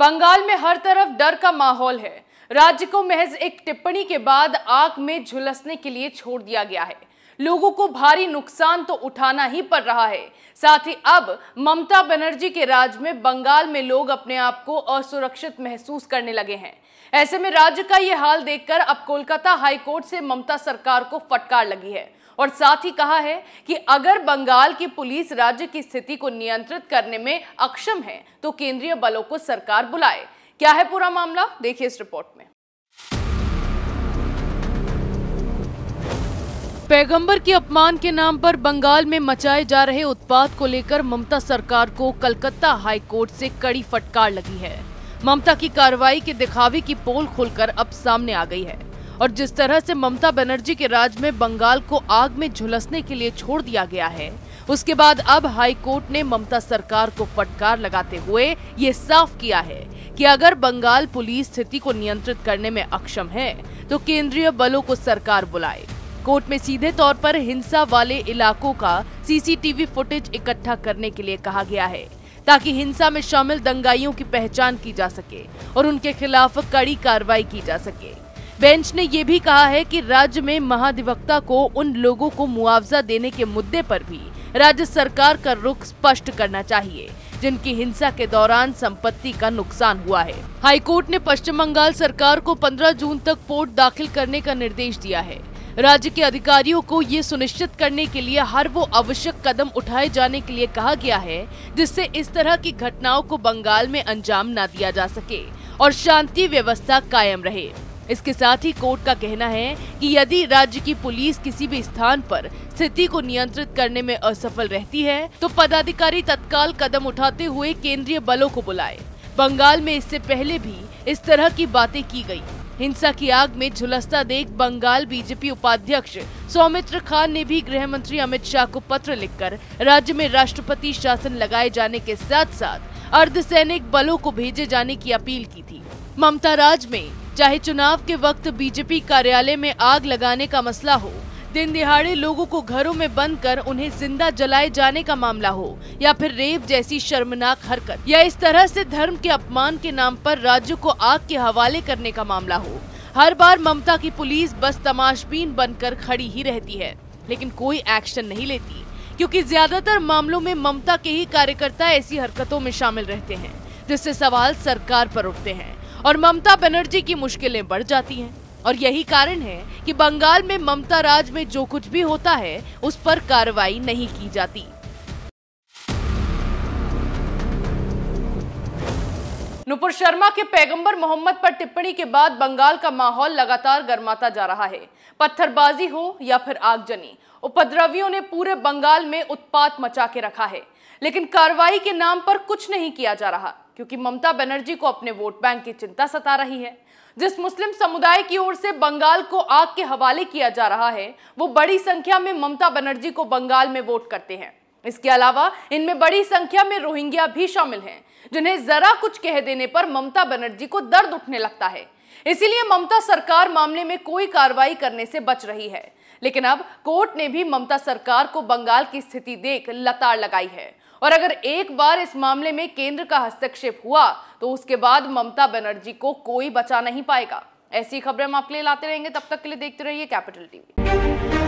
बंगाल में हर तरफ डर का माहौल है। राज्य को महज एक टिप्पणी के बाद आग में झुलसने के लिए छोड़ दिया गया है। लोगों को भारी नुकसान तो उठाना ही पड़ रहा है। साथ ही अब ममता बनर्जी के राज में बंगाल में लोग अपने आप को असुरक्षित महसूस करने लगे हैं। ऐसे में राज्य का ये हाल देखकर अब कोलकाता हाई कोर्ट से ममता सरकार को फटकार लगी है और साथ ही कहा है कि अगर बंगाल की पुलिस राज्य की स्थिति को नियंत्रित करने में अक्षम है तो केंद्रीय बलों को सरकार बुलाए। क्या है पूरा मामला, देखिए इस रिपोर्ट में। पैगंबर के अपमान के नाम पर बंगाल में मचाए जा रहे उत्पात को लेकर ममता सरकार को कलकत्ता हाई कोर्ट से कड़ी फटकार लगी है। ममता की कार्रवाई के दिखावे की पोल खुलकर अब सामने आ गई है और जिस तरह से ममता बनर्जी के राज में बंगाल को आग में झुलसने के लिए छोड़ दिया गया है, उसके बाद अब हाई कोर्ट ने ममता सरकार को फटकार लगाते हुए ये साफ किया है कि अगर बंगाल पुलिस स्थिति को नियंत्रित करने में अक्षम है तो केंद्रीय बलों को सरकार बुलाए। कोर्ट में सीधे तौर पर हिंसा वाले इलाकों का सीसीटीवी फुटेज इकट्ठा करने के लिए कहा गया है ताकि हिंसा में शामिल दंगाइयों की पहचान की जा सके और उनके खिलाफ कड़ी कार्रवाई की जा सके। बेंच ने ये भी कहा है कि राज्य में महाधिवक्ता को उन लोगों को मुआवजा देने के मुद्दे पर भी राज्य सरकार का रुख स्पष्ट करना चाहिए जिनकी हिंसा के दौरान संपत्ति का नुकसान हुआ है। हाईकोर्ट ने पश्चिम बंगाल सरकार को 15 जून तक रिपोर्ट दाखिल करने का निर्देश दिया है। राज्य के अधिकारियों को ये सुनिश्चित करने के लिए हर वो आवश्यक कदम उठाए जाने के लिए कहा गया है जिससे इस तरह की घटनाओं को बंगाल में अंजाम न दिया जा सके और शांति व्यवस्था कायम रहे। इसके साथ ही कोर्ट का कहना है कि यदि राज्य की पुलिस किसी भी स्थान पर स्थिति को नियंत्रित करने में असफल रहती है तो पदाधिकारी तत्काल कदम उठाते हुए केंद्रीय बलों को बुलाए। बंगाल में इससे पहले भी इस तरह की बातें की गई। हिंसा की आग में झुलसता देख बंगाल बीजेपी उपाध्यक्ष सौमित्र खान ने भी गृह मंत्री अमित शाह को पत्र लिखकर राज्य में राष्ट्रपति शासन लगाए जाने के साथ साथ अर्धसैनिक बलों को भेजे जाने की अपील की थी। ममता राज में चाहे चुनाव के वक्त बीजेपी कार्यालय में आग लगाने का मसला हो, दिन दिहाड़े लोगों को घरों में बंद कर उन्हें जिंदा जलाए जाने का मामला हो या फिर रेप जैसी शर्मनाक हरकत या इस तरह से धर्म के अपमान के नाम पर राज्य को आग के हवाले करने का मामला हो, हर बार ममता की पुलिस बस तमाशबीन बनकर खड़ी ही रहती है लेकिन कोई एक्शन नहीं लेती क्योंकि ज्यादातर मामलों में ममता के ही कार्यकर्ता ऐसी हरकतों में शामिल रहते हैं जिससे सवाल सरकार पर उठते हैं और ममता बनर्जी की मुश्किलें बढ़ जाती हैं। और यही कारण है कि बंगाल में ममता राज में जो कुछ भी होता है उस पर कार्रवाई नहीं की जाती। नुपुर शर्मा के पैगंबर मोहम्मद पर टिप्पणी के बाद बंगाल का माहौल लगातार गर्माता जा रहा है। पत्थरबाजी हो या फिर आगजनी, उपद्रवियों ने पूरे बंगाल में उत्पात मचा के रखा है लेकिन कार्रवाई के नाम पर कुछ नहीं किया जा रहा क्योंकि ममता बनर्जी को अपने वोट बैंक की चिंता सता रही है। जिस मुस्लिम समुदाय की ओर से बंगाल को आग के हवाले किया जा रहा है वो बड़ी संख्या में ममता बनर्जी को बंगाल में वोट करते हैं। इसके अलावा इनमें बड़ी संख्या में रोहिंग्या भी शामिल हैं जिन्हें जरा कुछ कह देने पर ममता बनर्जी को दर्द उठने लगता है। इसीलिए ममता सरकार मामले में कोई कार्रवाई करने से बच रही है लेकिन अब कोर्ट ने भी ममता सरकार को बंगाल की स्थिति देख लताड़ लगाई है और अगर एक बार इस मामले में केंद्र का हस्तक्षेप हुआ तो उसके बाद ममता बनर्जी को कोई बचा नहीं पाएगा। ऐसी खबरें हम आपके लिए लाते रहेंगे, तब तक के लिए देखते रहिए कैपिटल टीवी।